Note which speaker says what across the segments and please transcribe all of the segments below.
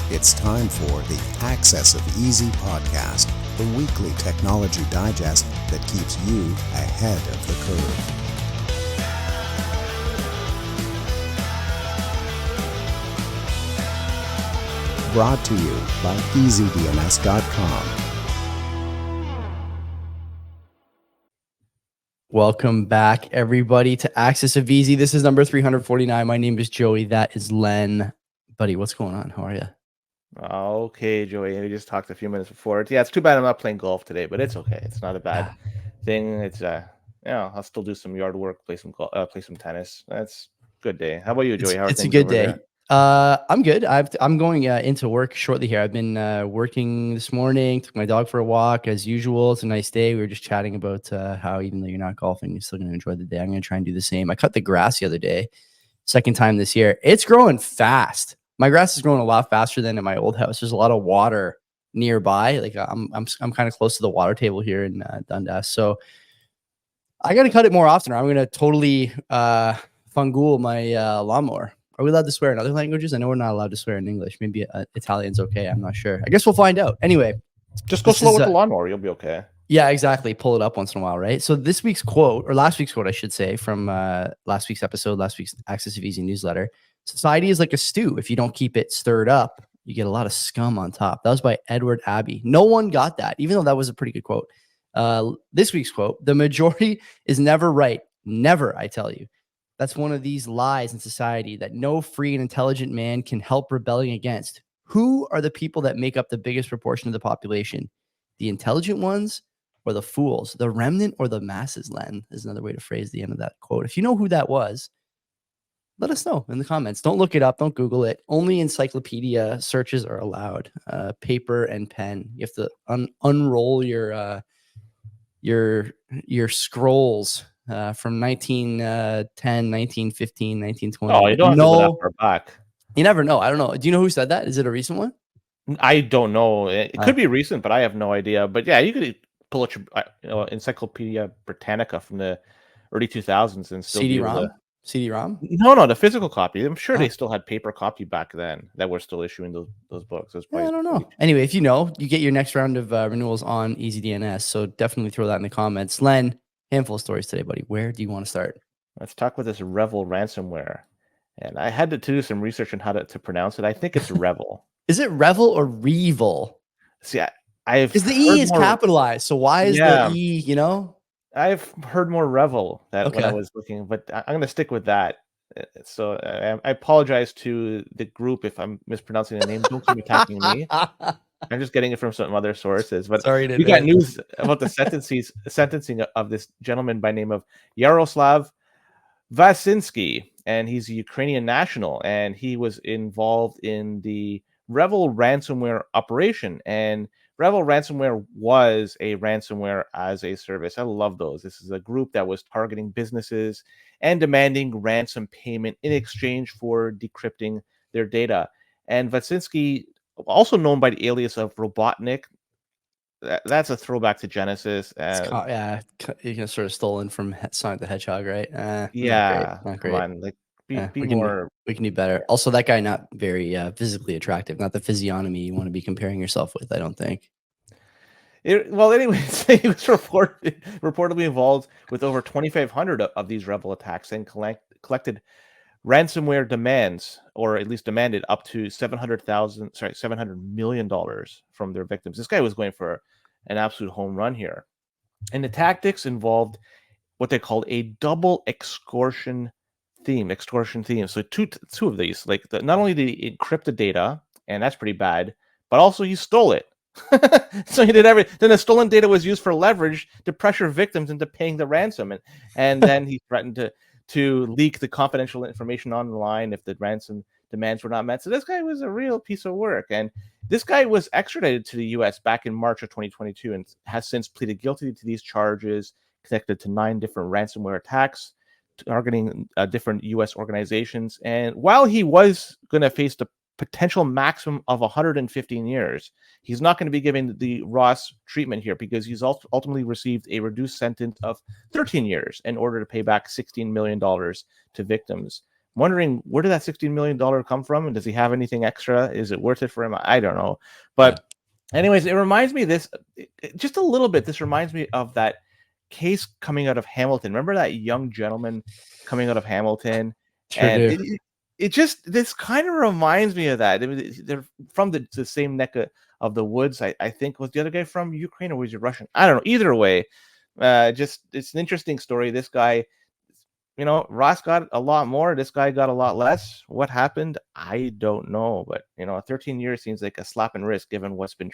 Speaker 1: It's time for the Access of Easy podcast, the weekly technology digest that keeps you ahead of the curve. Brought to you by EasyDNS.com.
Speaker 2: Welcome back, everybody, to Access of Easy. This is number 349. My name is Joey. That is Len. Buddy, what's going on? How are you?
Speaker 3: Okay, Joey. We just talked a few minutes before. Yeah, it's too bad I'm not playing golf today, but it's okay. It's not a bad thing. It's I'll still do some yard work, play some tennis. That's a good day. How about you, Joey? How are
Speaker 2: it's
Speaker 3: things
Speaker 2: a good
Speaker 3: over
Speaker 2: day.
Speaker 3: there?
Speaker 2: I'm good. I'm going into work shortly here. I've been working this morning. Took my dog for a walk as usual. It's a nice day. We were just chatting about how even though you're not golfing, you're still going to enjoy the day. I'm going to try and do the same. I cut the grass the other day, second time this year. It's growing fast. My grass is growing a lot faster than in my old house. There's a lot of water nearby. Like I'm kind of close to the water table here in Dundas, so I got to cut it more often. Or I'm going to totally fungool my lawnmower. Are we allowed to swear in other languages? I know we're not allowed to swear in English. Maybe Italian's okay. I'm not sure. I guess we'll find out. Anyway,
Speaker 3: just go slow with the lawnmower. You'll be okay.
Speaker 2: Yeah, exactly. Pull it up once in a while, right? So this week's quote, or last week's quote, I should say, from last week's episode, last week's Access of Easy newsletter. Society is like a stew. If you don't keep it stirred up, you get a lot of scum on top. That was by Edward Abbey. No one got that, even though that was a pretty good quote. This week's quote, the majority is never right. Never, I tell you. That's one of these lies in society that no free and intelligent man can help rebelling against. Who are the people that make up the biggest proportion of the population? The intelligent ones or the fools? The remnant or the masses, Len, is another way to phrase the end of that quote. If you know who that was, let us know in the comments. Don't look it up. Don't Google it. Only encyclopedia searches are allowed. Paper and pen. You have to unroll your scrolls from 1910, 1915, 1920.
Speaker 3: Oh, you don't have to go that far back.
Speaker 2: You never know. I don't know. Do you know who said that? Is it a recent one?
Speaker 3: I don't know. It could be recent, but I have no idea. But yeah, you could pull out your Encyclopedia Britannica from the early 2000s and still
Speaker 2: CD-ROM? CD-ROM?
Speaker 3: No, the physical copy. I'm sure they still had paper copy back then that were still issuing those books.
Speaker 2: I don't know. Anyway, if you know, you get your next round of renewals on EasyDNS. So definitely throw that in the comments. Len, handful of stories today, buddy. Where do you want to start?
Speaker 3: Let's talk about this REvil ransomware. And I had to do some research on how to pronounce it. I think it's REvil.
Speaker 2: Is it REvil or REvil?
Speaker 3: See, I've
Speaker 2: because the E is capitalized. So why is the E,
Speaker 3: I've heard more REvil when I was looking, but I'm going to stick with that. So I apologize to the group if I'm mispronouncing the name. Don't keep attacking me. I'm just getting it from some other sources. But we got news about the sentencing of this gentleman by name of Yaroslav Vasinski, and he's a Ukrainian national, and he was involved in the REvil ransomware operation. And REvil ransomware was a ransomware as a service. I love those. This is a group that was targeting businesses and demanding ransom payment in exchange for decrypting their data. And Vasinski, also known by the alias of Robotnik, that's a throwback to Genesis.
Speaker 2: You sort of stolen from Sonic the Hedgehog, right?
Speaker 3: Not great. Come on, like we
Speaker 2: can do better. Also, that guy not very physically attractive. Not the physiognomy you want to be comparing yourself with, I don't think.
Speaker 3: Anyways, he was reportedly involved with over 2,500 of these REvil attacks and collected ransomware demands, or at least demanded up to $700 million from their victims. This guy was going for an absolute home run here. And the tactics involved what they called a double extortion theme. So two of these, like not only did he encrypt the data, and that's pretty bad, but also he stole it. So he did everything. Then the stolen data was used for leverage to pressure victims into paying the ransom, and then he threatened to leak the confidential information online if the ransom demands were not met. So this guy was a real piece of work, and this guy was extradited to the U.S. back in March of 2022 and has since pleaded guilty to these charges, connected to 9 different ransomware attacks targeting different U.S. organizations. And while he was going to face the potential maximum of 115 years, he's not going to be given the Ross treatment here, because he's ultimately received a reduced sentence of 13 years in order to pay back $16 million to victims. wondering, where did that $16 million come from? And does he have anything extra? Is it worth it for him? I don't know. But anyways, it reminds me of this, just a little bit. This reminds me of that case coming out of Hamilton. Remember that young gentleman coming out of Hamilton?
Speaker 2: Sure do.
Speaker 3: It just, this kind of reminds me of that. They're from the same neck of the woods. I think, was the other guy from Ukraine or was he Russian? I don't know. Either way, just, it's an interesting story. This guy, Ross got a lot more. This guy got a lot less. What happened? I don't know. But 13 years seems like a slap in wrist given what's been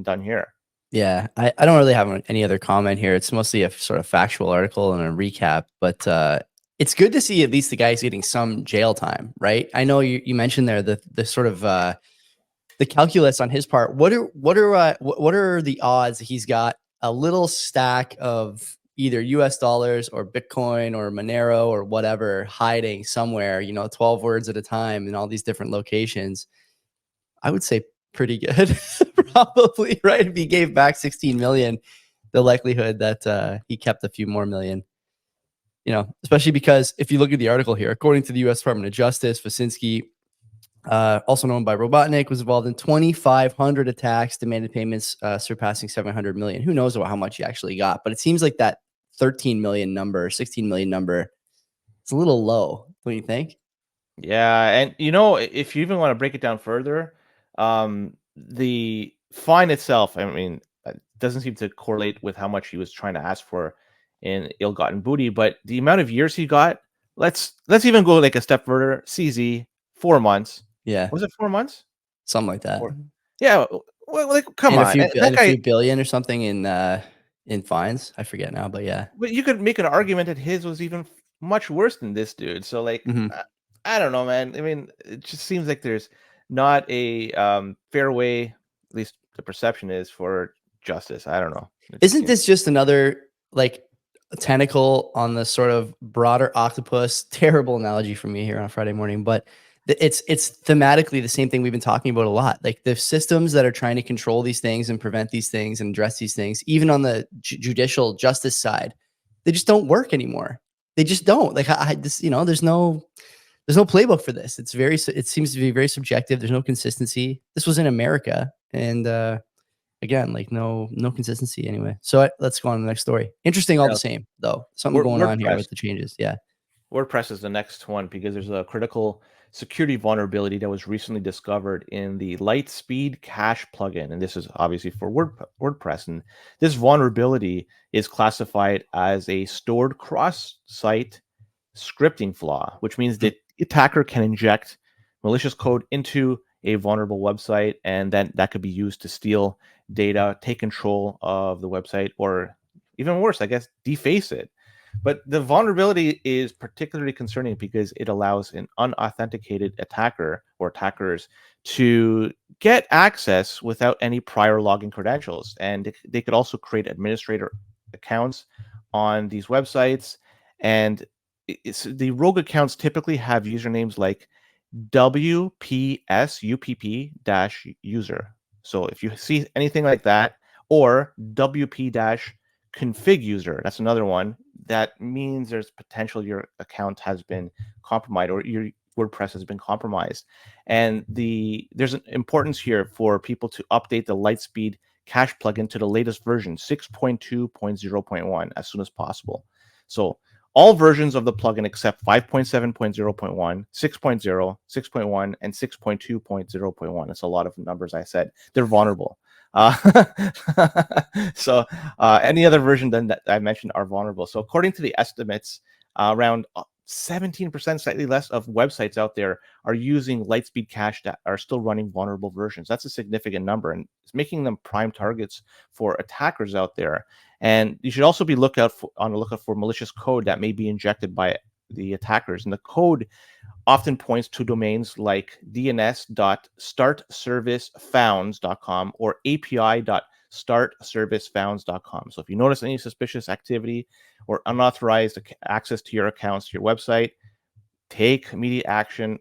Speaker 3: done here.
Speaker 2: Yeah, I don't really have any other comment here. It's mostly a sort of factual article and a recap, but it's good to see at least the guy's getting some jail time, right? I know you mentioned there the sort of the calculus on his part. What are the odds that he's got a little stack of either US dollars or Bitcoin or Monero or whatever hiding somewhere, 12 words at a time in all these different locations? I would say pretty good, probably, right? If he gave back 16 million, the likelihood that he kept a few more million, especially because if you look at the article here, according to the U.S. Department of Justice, Vasinski, also known by Robotnik, was involved in 2,500 attacks, demanded payments surpassing 700 million. Who knows about how much he actually got? But it seems like that 13 million number, 16 million number, it's a little low. What do you think?
Speaker 3: Yeah, and if you even want to break it down further, the fine itself, I mean, doesn't seem to correlate with how much he was trying to ask for in ill-gotten booty, but the amount of years he got, let's even go like a step further. CZ, 4 months.
Speaker 2: Yeah.
Speaker 3: Was it 4 months?
Speaker 2: Something like that.
Speaker 3: Yeah. Well, like, come on.
Speaker 2: A few billion or something in fines. I forget now, but yeah.
Speaker 3: But you could make an argument that his was even much worse than this dude. So like, I don't know, man. I mean, it just seems like there's not a fair way, at least the perception is, for justice. I don't know.
Speaker 2: Isn't this just another like tentacle on the sort of broader octopus? Terrible analogy for me here on a Friday morning, but it's thematically the same thing we've been talking about a lot. Like the systems that are trying to control these things and prevent these things and address these things, even on the judicial justice side, they just don't work anymore. They just don't. Like there's no playbook for this. It seems to be very subjective. There's no consistency. This was in America, and again, like no consistency anyway. So let's go on to the next story. Interesting, all the same though. Something going on here with the changes. Yeah.
Speaker 3: WordPress is the next one because there's a critical security vulnerability that was recently discovered in the Lightspeed Cache plugin. And this is obviously for WordPress. And this vulnerability is classified as a stored cross-site scripting flaw, which means that the attacker can inject malicious code into a vulnerable website, and then that could be used to steal data, take control of the website, or even worse, I guess, deface it. But the vulnerability is particularly concerning because it allows an unauthenticated attacker or attackers to get access without any prior login credentials. And they could also create administrator accounts on these websites. And the rogue accounts typically have usernames like WPSUPP-user. So if you see anything like that, or WP-config user, that's another one. That means there's potential your account has been compromised or your WordPress has been compromised. And there's an importance here for people to update the Lightspeed Cache plugin to the latest version, 6.2.0.1, as soon as possible. So all versions of the plugin except 5.7.0.1, 6.0, 6.1, and 6.2.0.1. That's a lot of numbers I said. They're vulnerable. So any other version than that I mentioned are vulnerable. So according to the estimates, around 17%, slightly less, of websites out there are using Lightspeed Cache that are still running vulnerable versions. That's a significant number, and it's making them prime targets for attackers out there. And you should also be on the lookout for malicious code that may be injected by the attackers. And the code often points to domains like dns.startservicefounds.com or api.startservicefounds.com. So if you notice any suspicious activity or unauthorized access to your accounts, to your website, take immediate action,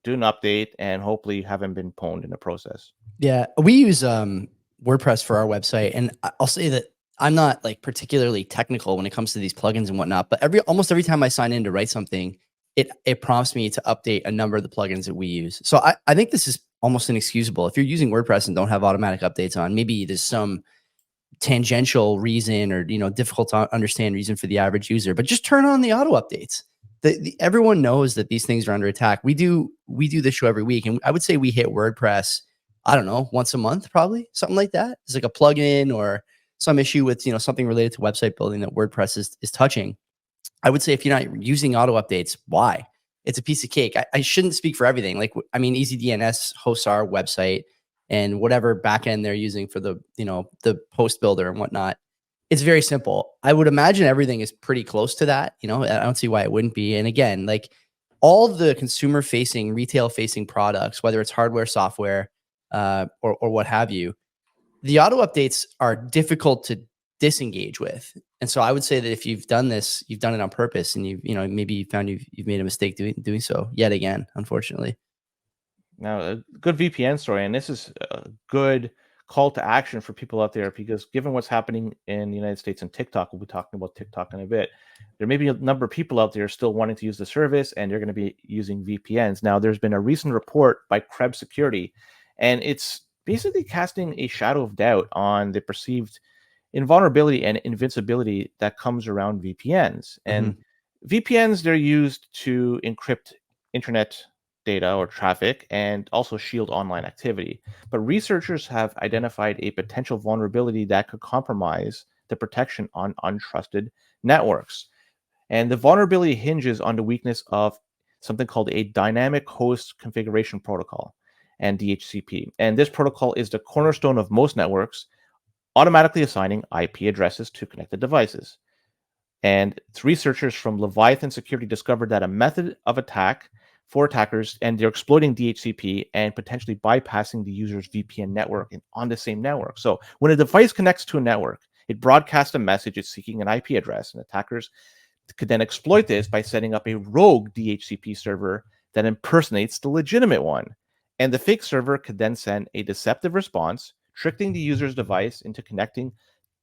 Speaker 3: do an update, and hopefully you haven't been pwned in the process.
Speaker 2: Yeah, we use WordPress for our website, and I'll say that I'm not like particularly technical when it comes to these plugins and whatnot, but almost every time I sign in to write something, it prompts me to update a number of the plugins that we use. So I think this is almost inexcusable. If you're using WordPress and don't have automatic updates on, maybe there's some tangential reason or, difficult to understand reason for the average user, but just turn on the auto updates. Everyone knows that these things are under attack. We do this show every week, and I would say we hit WordPress, I don't know, once a month, probably something like that. It's like a plugin or some issue with, something related to website building that WordPress is touching. I would say if you're not using auto updates, why? It's a piece of cake. I shouldn't speak for everything. Like, I mean, EasyDNS hosts our website and whatever backend they're using for the, the post builder and whatnot. It's very simple. I would imagine everything is pretty close to that. I don't see why it wouldn't be. And again, like all the consumer facing, retail facing products, whether it's hardware, software, or what have you, the auto updates are difficult to disengage with. And so I would say that if you've done this, you've done it on purpose, and maybe you found you've made a mistake doing so yet again, unfortunately.
Speaker 3: Now, a good VPN story, and this is a good call to action for people out there, because given what's happening in the United States and TikTok, we'll be talking about TikTok in a bit, there may be a number of people out there still wanting to use the service, and they're going to be using VPNs. Now, there's been a recent report by Krebs Security, and it's basically casting a shadow of doubt on the perceived invulnerability and invincibility that comes around VPNs. And VPNs, they're used to encrypt internet data or traffic and also shield online activity. But researchers have identified a potential vulnerability that could compromise the protection on untrusted networks. And the vulnerability hinges on the weakness of something called a dynamic host configuration protocol, and DHCP. And this protocol is the cornerstone of most networks, automatically assigning IP addresses to connected devices. And it's researchers from Leviathan Security discovered that a method of attack for attackers, and they're exploiting DHCP and potentially bypassing the user's VPN network on the same network. So when a device connects to a network, it broadcasts a message it's seeking an IP address, and attackers could then exploit this by setting up a rogue DHCP server that impersonates the legitimate one. And the fake server could then send a deceptive response, tricking the user's device into connecting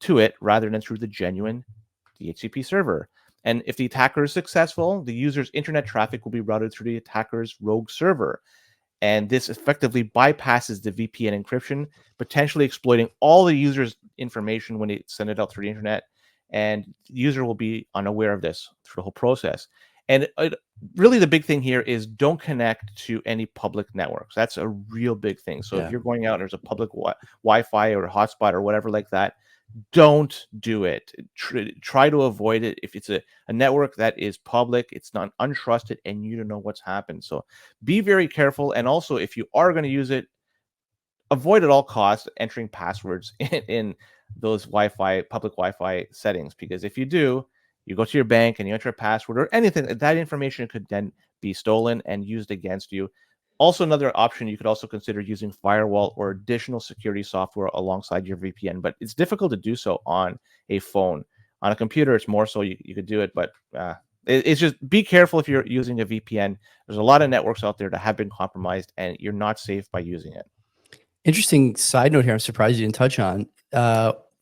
Speaker 3: to it rather than through the genuine DHCP server. And if the attacker is successful, the user's internet traffic will be routed through the attacker's rogue server. And this effectively bypasses the VPN encryption, potentially exploiting all the user's information when they send it out through the internet. And the user will be unaware of this through the whole process. And really the big thing here is don't connect to any public networks. That's a real big thing. So if you're going out and there's a public Wi-Fi or a hotspot or whatever like that, don't do it. Try to avoid it. If it's a network that is public, it's not untrusted, and you don't know what's happened. So be very careful. And also, if you are going to use it, avoid at all costs entering passwords in those public Wi-Fi settings, because if you do, you go to your bank and you enter a password or anything, that information could then be stolen and used against you. Also, another option, you could also consider using firewall or additional security software alongside your VPN, but it's difficult to do so on a phone. On a computer, it's more so you could do it, but it's just be careful if you're using a VPN. There's a lot of networks out there that have been compromised, and you're not safe by using it.
Speaker 2: Interesting side note here. I'm surprised you didn't touch on.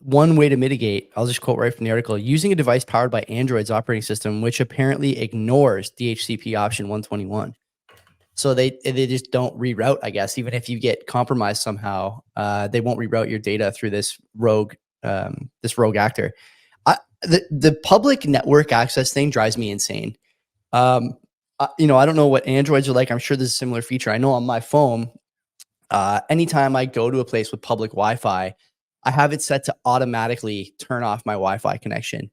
Speaker 2: One way to mitigate, I'll just quote right from the article, using a device powered by Android's operating system, which apparently ignores DHCP option 121. So they just don't reroute, I guess. Even if you get compromised somehow, they won't reroute your data through this rogue actor. The public network access thing drives me insane. I don't know what Androids are like. I'm sure there's a similar feature. I know on my phone, anytime I go to a place with public Wi-Fi, I have it set to automatically turn off my Wi-Fi connection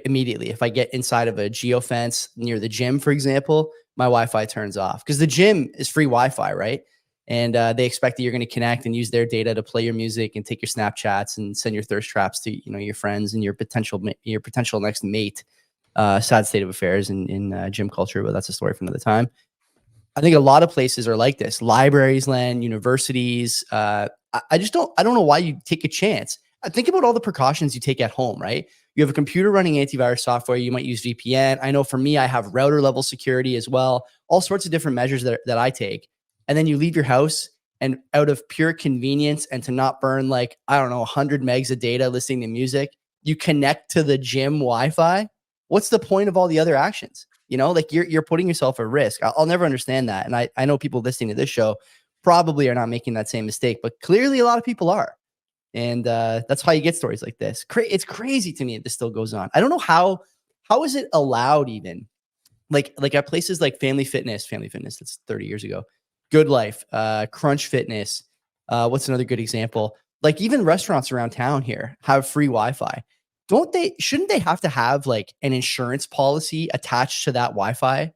Speaker 2: immediately. If I get inside of a geofence near the gym, for example, my Wi-Fi turns off, because the gym is free Wi-Fi, right? And they expect that you're going to connect and use their data to play your music and take your Snapchats and send your thirst traps to your friends and your potential next mate. Sad state of affairs in gym culture, but that's a story for another time. I think a lot of places are like this. Libraries, Len, universities. I don't know why you take a chance. Think about all the precautions you take at home, right? You have a computer running antivirus software. You might use VPN. I know for me, I have router level security as well. All sorts of different measures that I take. And then you leave your house, and out of pure convenience and to not burn 100 megs of data listening to music, you connect to the gym Wi-Fi. What's the point of all the other actions? You know, like you're putting yourself at risk. I'll never understand that. And I know people listening to this show probably are not making that same mistake, but clearly a lot of people are. And that's how you get stories like this. It's crazy to me that this still goes on. I don't know how is it allowed even? Like at places like Family Fitness, that's 30 years ago. Good Life, Crunch Fitness. What's another good example? Like even restaurants around town here have free Wi-Fi. Shouldn't they have to have like an insurance policy attached to that Wi-Fi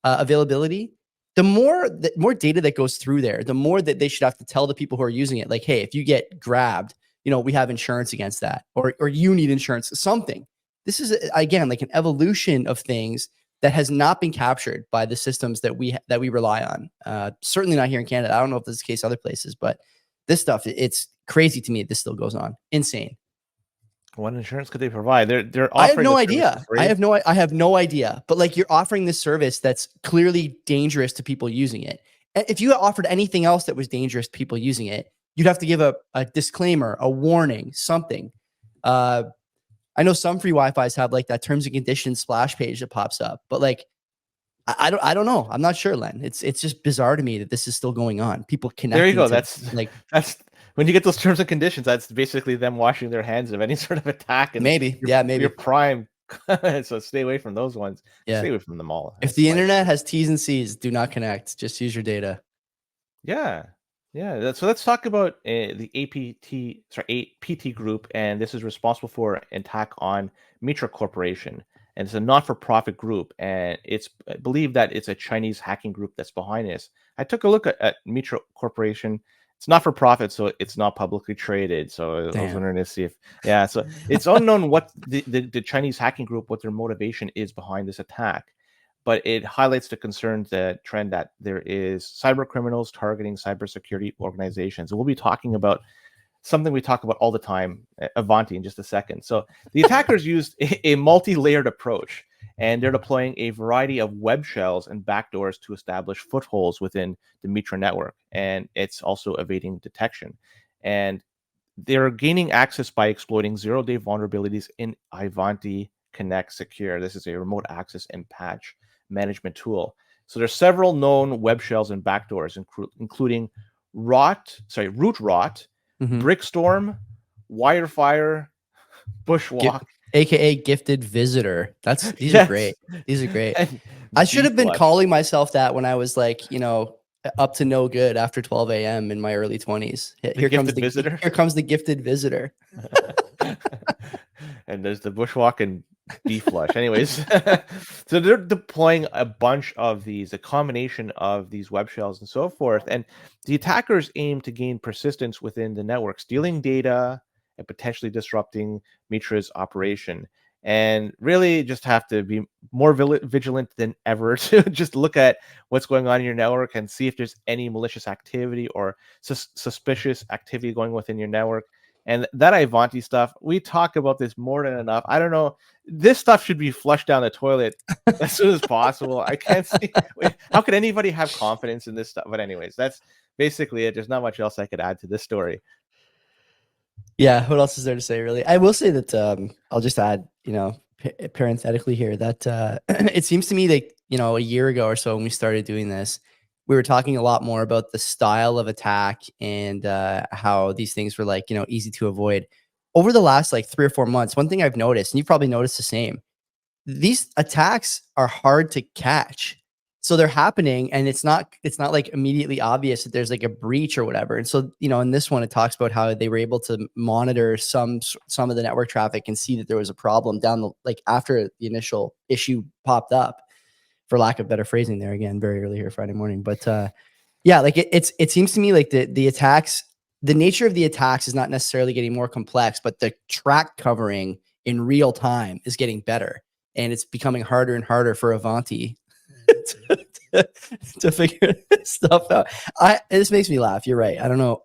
Speaker 2: availability? The more data that goes through there, the more that they should have to tell the people who are using it, like, hey, if you get grabbed, you know, we have insurance against that, or you need insurance, something. This is again like an evolution of things that has not been captured by the systems that we rely on. Certainly not here in Canada. I don't know if this is the case other places, but this stuff, it's crazy to me. This still goes on. Insane.
Speaker 3: What insurance could they provide? They're
Speaker 2: I have
Speaker 3: offering
Speaker 2: no
Speaker 3: the
Speaker 2: idea.
Speaker 3: service for free.
Speaker 2: I have no idea. But like you're offering this service that's clearly dangerous to people using it. And if you offered anything else that was dangerous to people using it, you'd have to give a disclaimer, a warning, something. I know some free Wi-Fi's have like that terms and conditions splash page that pops up, but like I don't know. I'm not sure, Len. It's just bizarre to me that this is still going on. People connecting.
Speaker 3: There you go.
Speaker 2: To,
Speaker 3: That's
Speaker 2: like
Speaker 3: that's when you get those terms and conditions. That's basically them washing their hands of any sort of attack. And
Speaker 2: maybe, maybe
Speaker 3: you're prime. So stay away from those ones.
Speaker 2: Yeah,
Speaker 3: stay away from them all.
Speaker 2: If the internet has T's and C's, do not connect. Just use your data.
Speaker 3: Yeah. So let's talk about the APT group, and this is responsible for an attack on MITRE Corporation, and it's a not-for-profit group, and it's believed that it's a Chinese hacking group that's behind this. I took a look at MITRE Corporation. It's not for profit, so it's not publicly traded. So I was wondering to see if, so it's unknown what the Chinese hacking group, what their motivation is behind this attack. But it highlights the concerns, the trend that there is cyber criminals targeting cybersecurity organizations. And we'll be talking about something we talk about all the time, Avanti, in just a second. So the attackers used a multi-layered approach, and they're deploying a variety of web shells and backdoors to establish footholds within the MITRE network. And it's also evading detection. And they're gaining access by exploiting zero-day vulnerabilities in Ivanti Connect Secure. This is a remote access and patch management tool. So there's several known web shells and backdoors, including root rot, Brickstorm, Wirefire, Bushwalk,
Speaker 2: aka Gifted Visitor. These are great. These are great. I should have been calling myself that when I was like, you know, up to no good after 12 a.m. in my early 20s. Here comes the Gifted Visitor.
Speaker 3: And there's the Bushwalk and deflush. Anyways, so they're deploying a bunch of these, a combination of these web shells and so forth. And the attackers aim to gain persistence within the network, stealing data and potentially disrupting MITRE's operation. And really just have to be more vigilant than ever to just look at what's going on in your network and see if there's any malicious activity or suspicious activity going within your network. And that Ivanti stuff, we talk about this more than enough. I don't know. This stuff should be flushed down the toilet as soon as possible. I can't see. How could anybody have confidence in this stuff? But anyways, that's basically it. There's not much else I could add to this story.
Speaker 2: Yeah. What else is there to say, really? I will say that I'll just add, you know, parenthetically here that it seems to me that, you know, a year ago or so when we started doing this, we were talking a lot more about the style of attack and how these things were like, you know, easy to avoid. Over the last like 3 or 4 months, one thing I've noticed, and you've probably noticed the same, these attacks are hard to catch. So they're happening and it's not like immediately obvious that there's like a breach or whatever. And so, you know, in this one, it talks about how they were able to monitor some of the network traffic and see that there was a problem like after the initial issue popped up, for lack of better phrasing there, again, very early here Friday morning. But yeah, like it seems to me like the attacks, the nature of the attacks is not necessarily getting more complex, but the track covering in real time is getting better. And it's becoming harder and harder for Avanti to figure this stuff out. This makes me laugh. You're right. I don't know.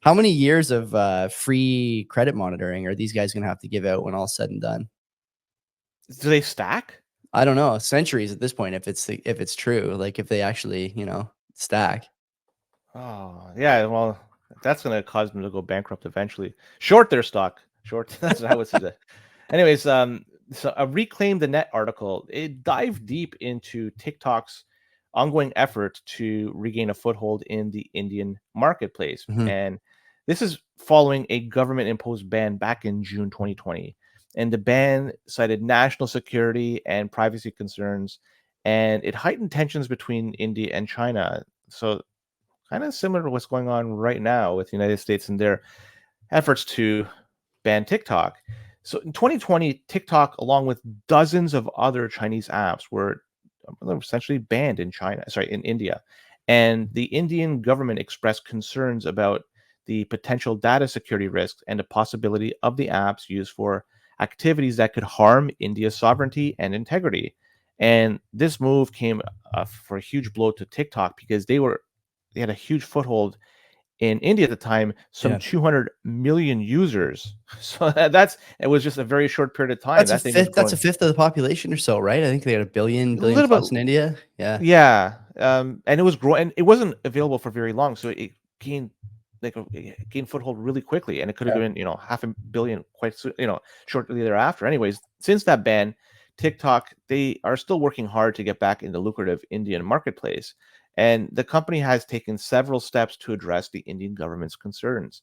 Speaker 2: How many years of free credit monitoring are these guys going to have to give out when all's said and done?
Speaker 3: Do they stack?
Speaker 2: I don't know. Centuries at this point, if it's true, like if they actually, you know, stack.
Speaker 3: Oh, yeah. Well, that's going to cause them to go bankrupt eventually. Short their stock. Short. That's what I would say. Anyways, So a Reclaim the Net article, it dived deep into TikTok's ongoing effort to regain a foothold in the Indian marketplace.
Speaker 2: Mhm.
Speaker 3: And this is following a government imposed ban back in June 2020. And the ban cited national security and privacy concerns, and it heightened tensions between India and China. So kind of similar to what's going on right now with the United States and their efforts to ban TikTok. So in 2020, TikTok, along with dozens of other Chinese apps, were essentially banned in in India. And the Indian government expressed concerns about the potential data security risks and the possibility of the apps used for activities that could harm India's sovereignty and integrity. And this move came for a huge blow to TikTok because they had a huge foothold in India at the time, some
Speaker 2: Yeah.
Speaker 3: 200 million users. So it was just a very short period of time.
Speaker 2: That's a
Speaker 3: That thing was
Speaker 2: fifth. That's a
Speaker 3: growing
Speaker 2: fifth of the population or so, right? I think they had a billion,
Speaker 3: a
Speaker 2: billion
Speaker 3: little
Speaker 2: plus
Speaker 3: bit.
Speaker 2: in India. Yeah.
Speaker 3: Yeah. And it was growing, and it wasn't available for very long. So it gained it gained foothold really quickly, and it could have
Speaker 2: Yeah.
Speaker 3: been, half a billion quite soon, shortly thereafter. Anyways, since that ban, TikTok, they are still working hard to get back in the lucrative Indian marketplace. And the company has taken several steps to address the Indian government's concerns.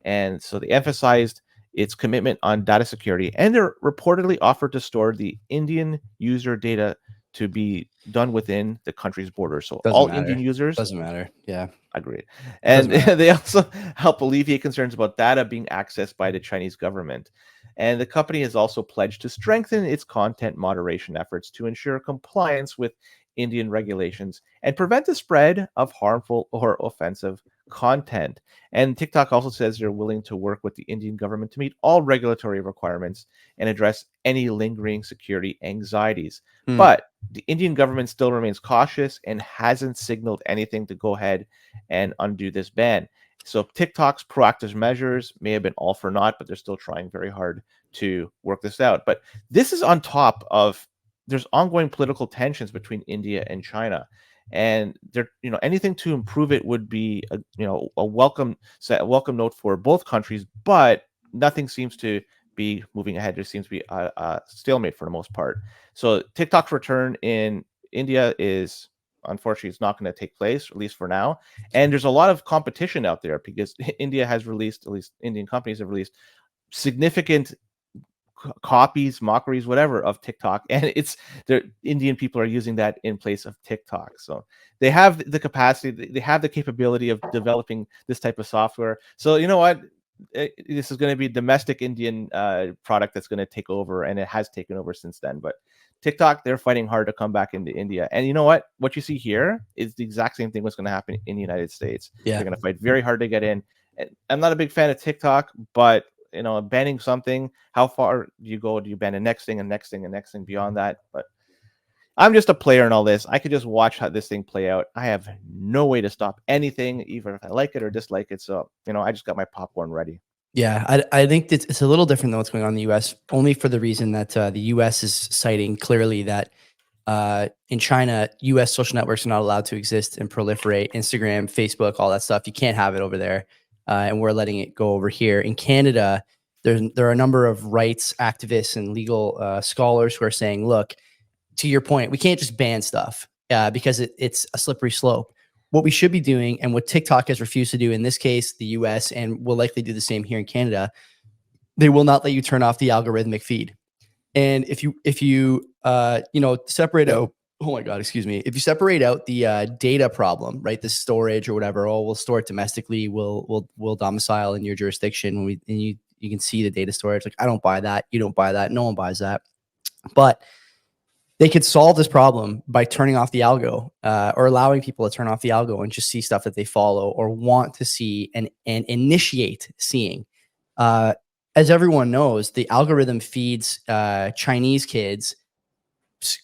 Speaker 3: And so they emphasized its commitment on data security, and they're reportedly offered to store the Indian user data to be done within the country's borders. So
Speaker 2: Doesn't
Speaker 3: all
Speaker 2: matter.
Speaker 3: Indian users,
Speaker 2: Doesn't matter. Yeah.
Speaker 3: agreed.
Speaker 2: Doesn't
Speaker 3: And
Speaker 2: matter.
Speaker 3: they also help alleviate concerns about data being accessed by the Chinese government. And the company has also pledged to strengthen its content moderation efforts to ensure compliance with Indian regulations and prevent the spread of harmful or offensive content. And TikTok also says they're willing to work with the Indian government to meet all regulatory requirements and address any lingering security anxieties.
Speaker 2: Hmm.
Speaker 3: But the Indian government still remains cautious and hasn't signaled anything to go ahead and undo this ban. So TikTok's proactive measures may have been all for naught, but they're still trying very hard to work this out. But this is on top of there's ongoing political tensions between India and China. And there, anything to improve it would be a welcome note for both countries, but nothing seems to be moving ahead. There seems to be a stalemate for the most part. So TikTok's return in India is unfortunately it's not going to take place, at least for now. And there's a lot of competition out there because India has released, at least Indian companies have released significant copies, mockeries, whatever of TikTok, and the Indian people are using that in place of TikTok. So they have the capacity, they have the capability of developing this type of software. So you know what? This is going to be a domestic Indian product that's going to take over, and it has taken over since then. But TikTok, they're fighting hard to come back into India. And you know what? What you see here is the exact same thing what's going to happen in the United States.
Speaker 2: Yeah.
Speaker 3: They're going to fight very hard to get in. And I'm not a big fan of TikTok, but banning something, how far do you go? Do you ban the next thing and next thing and next thing beyond that? But I'm just a player in all this. I could just watch how this thing play out. I have no way to stop anything, even if I like it or dislike it. So, I just got my popcorn ready.
Speaker 2: Yeah, I think it's a little different than what's going on in the U.S. only for the reason that the U.S. is citing clearly that in China, U.S. social networks are not allowed to exist and proliferate. Instagram, Facebook, all that stuff. You can't have it over there. And we're letting it go over here. In Canada, there are a number of rights activists and legal scholars who are saying, look, to your point, we can't just ban stuff because it's a slippery slope. What we should be doing, and what TikTok has refused to do in this case, the US, and will likely do the same here in Canada, they will not let you turn off the algorithmic feed. And if you separate out, oh my God, excuse me, if you separate out the data problem, right, the storage or whatever, we'll store it domestically, we'll domicile in your jurisdiction when you can see the data storage. Like, I don't buy that, you don't buy that, no one buys that, but they could solve this problem by turning off the algo or allowing people to turn off the algo and just see stuff that they follow or want to see and initiate seeing. As everyone knows, the algorithm feeds Chinese kids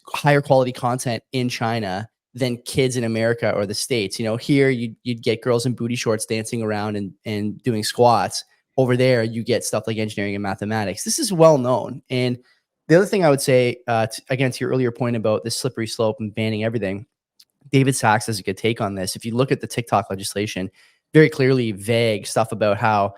Speaker 2: higher quality content in China than kids in America or the States. Here you'd get girls in booty shorts dancing around and doing squats. Over there, you get stuff like engineering and mathematics. This is well known. And the other thing I would say, again, to your earlier point about this slippery slope and banning everything, David Sachs has a good take on this. If you look at the TikTok legislation, very clearly vague stuff about how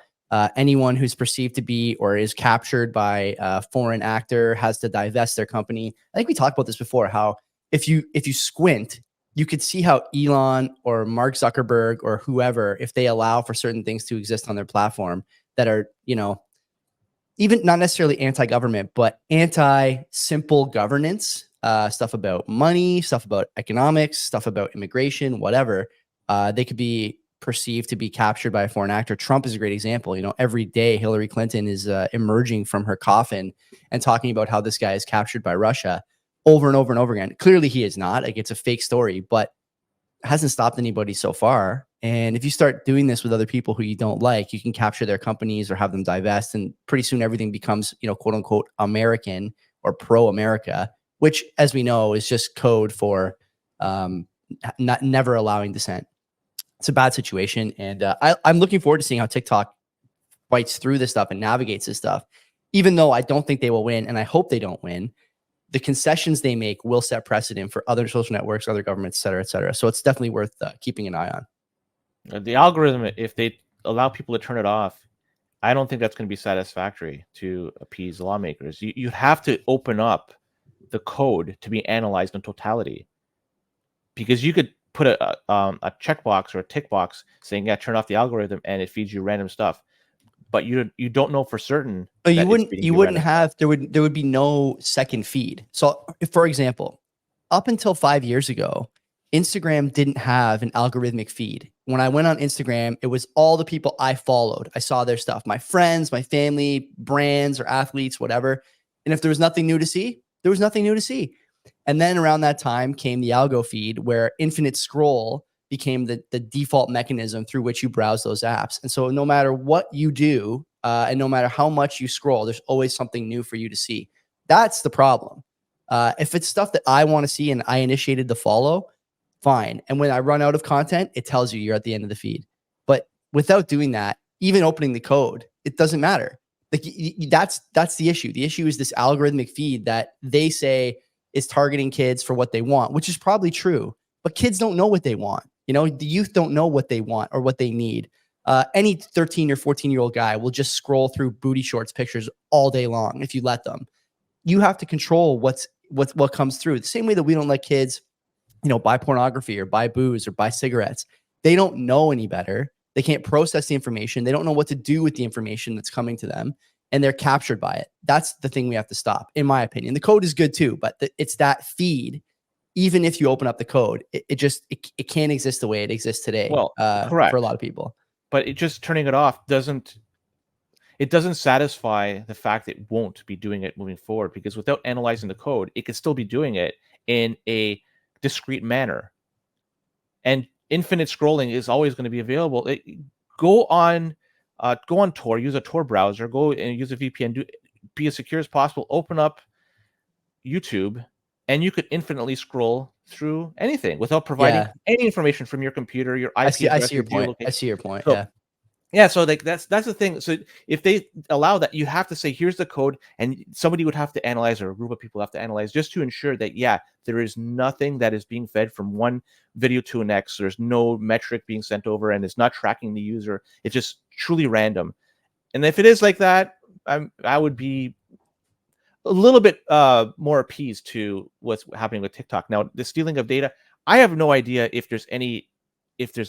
Speaker 2: anyone who's perceived to be or is captured by a foreign actor has to divest their company. I think we talked about this before, how if you squint, you could see how Elon or Mark Zuckerberg or whoever, if they allow for certain things to exist on their platform that are, you know, even not necessarily anti-government, but anti-simple governance, stuff about money, stuff about economics, stuff about immigration, whatever, they could be perceived to be captured by a foreign actor. Trump is a great example. You know, every day Hillary Clinton is emerging from her coffin and talking about how this guy is captured by Russia over and over and over again. Clearly he is not. Like, it's a fake story, but hasn't stopped anybody so far. And if you start doing this with other people who you don't like, you can capture their companies or have them divest, and pretty soon everything becomes, you know, quote unquote American or pro-America, which, as we know, is just code for never allowing dissent. It's a bad situation, and I'm looking forward to seeing how TikTok fights through this stuff and navigates this stuff. Even though I don't think they will win, and I hope they don't win, the concessions they make will set precedent for other social networks, other governments, et cetera, et cetera. So it's definitely worth keeping an eye on.
Speaker 3: The algorithm, if they allow people to turn it off, I don't think that's going to be satisfactory to appease the lawmakers. You have to open up the code to be analyzed in totality, because you could put a checkbox or a tick box saying, yeah, turn off the algorithm, and it feeds you random stuff. But you don't know for certain.
Speaker 2: But you wouldn't have, there would be no second feed. So for example, up until 5 years ago, Instagram didn't have an algorithmic feed. When I went on Instagram, it was all the people I followed. I saw their stuff, my friends, my family, brands or athletes, whatever. And if there was nothing new to see, there was nothing new to see. And then around that time came the algo feed, where infinite scroll became the default mechanism through which you browse those apps. And so no matter what you do, and no matter how much you scroll, there's always something new for you to see. That's the problem. If it's stuff that I want to see and I initiated the follow, fine. And when I run out of content, it tells you you're at the end of the feed. But without doing that, even opening the code, it doesn't matter. Like, that's the issue. The issue is this algorithmic feed that they say is targeting kids for what they want, which is probably true. But kids don't know what they want. You know, the youth don't know what they want or what they need. Any 13 or 14-year-old guy will just scroll through booty shorts pictures all day long if you let them. You have to control what comes through. The same way that we don't let kids, you know, buy pornography or buy booze or buy cigarettes. They don't know any better. They can't process the information. They don't know what to do with the information that's coming to them, and they're captured by it. That's the thing we have to stop, in my opinion. The code is good too, but it's that feed. Even if you open up the code, it can't exist the way it exists today.
Speaker 3: Well, correct.
Speaker 2: For a lot of people.
Speaker 3: But it just turning it off doesn't satisfy the fact that it won't be doing it moving forward, because without analyzing the code, it could still be doing it in a discrete manner. And infinite scrolling is always going to be available. Go on Tor, use a Tor browser, go and use a VPN, be as secure as possible, open up YouTube, and you could infinitely scroll through anything without providing any information from your computer, your IP address.
Speaker 2: I see your point. I see your point.
Speaker 3: So, yeah. So like that's the thing. So if they allow that, you have to say, here's the code, and somebody would have to analyze, or a group of people have to analyze, just to ensure that, yeah, there is nothing that is being fed from one video to the next. There's no metric being sent over, and it's not tracking the user. It's just truly random. And if it is like that, I would be a little bit more appeased to what's happening with TikTok. Now, the stealing of data, I have no idea if there's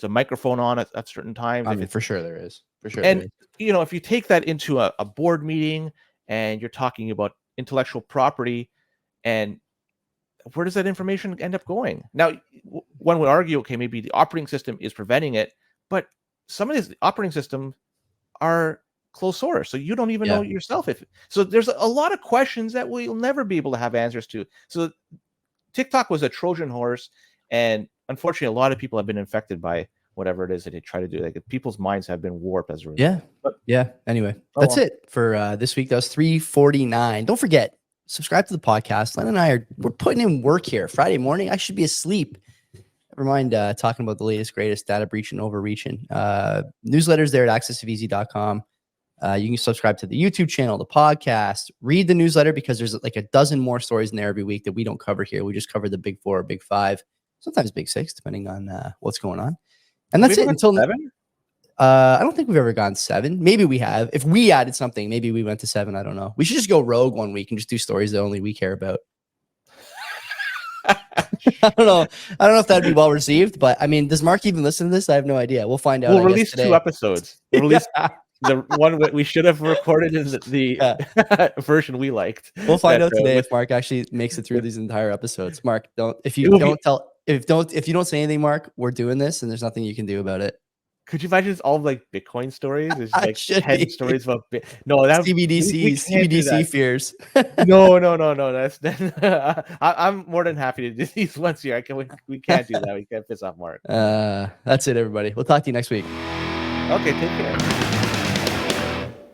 Speaker 3: a microphone on at certain times.
Speaker 2: I mean, for sure there is. For sure.
Speaker 3: And, you know, if you take that into a board meeting and you're talking about intellectual property, and where does that information end up going? Now, one would argue, okay, maybe the operating system is preventing it, but some of these operating systems are closed source, so you don't even know yourself. So there's a lot of questions that we'll never be able to have answers to. So TikTok was a Trojan horse, and unfortunately, a lot of people have been infected by whatever it is that they try to do. Like, people's minds have been warped as a result.
Speaker 2: Anyway, that's it for this week. That was 349. Don't forget, subscribe to the podcast. Len and I we're putting in work here. Friday morning, I should be asleep. Never mind talking about the latest, greatest data breach and overreaching. Newsletters there at accessofeasy.com. You can subscribe to the YouTube channel, the podcast, read the newsletter, because there's like a dozen more stories in there every week that we don't cover here. We just cover the big 4 or big 5, sometimes big 6, depending on what's going on. And that's it until
Speaker 3: 7.
Speaker 2: I don't think we've ever gone 7. Maybe we have. If we added something, maybe we went to 7. I don't know. We should just go rogue one week and just do stories that only we care about. I don't know. I don't know if that'd be well received, but I mean, does Mark even listen to this? I have no idea. We'll find out.
Speaker 3: We'll release 2 episodes. We'll release the one we should have recorded in the version we liked.
Speaker 2: We'll find out today if Mark actually makes it through these entire episodes. Mark, if you don't say anything, Mark, we're doing this, and there's nothing you can do about it.
Speaker 3: Could you imagine it's all like Bitcoin stories? It's like 10 stories about no, that
Speaker 2: CBDC fears.
Speaker 3: No. I'm more than happy to do these once a year. We can't do that. We can't piss off Mark.
Speaker 2: That's it, everybody. We'll talk to you next week.
Speaker 3: Okay, take care.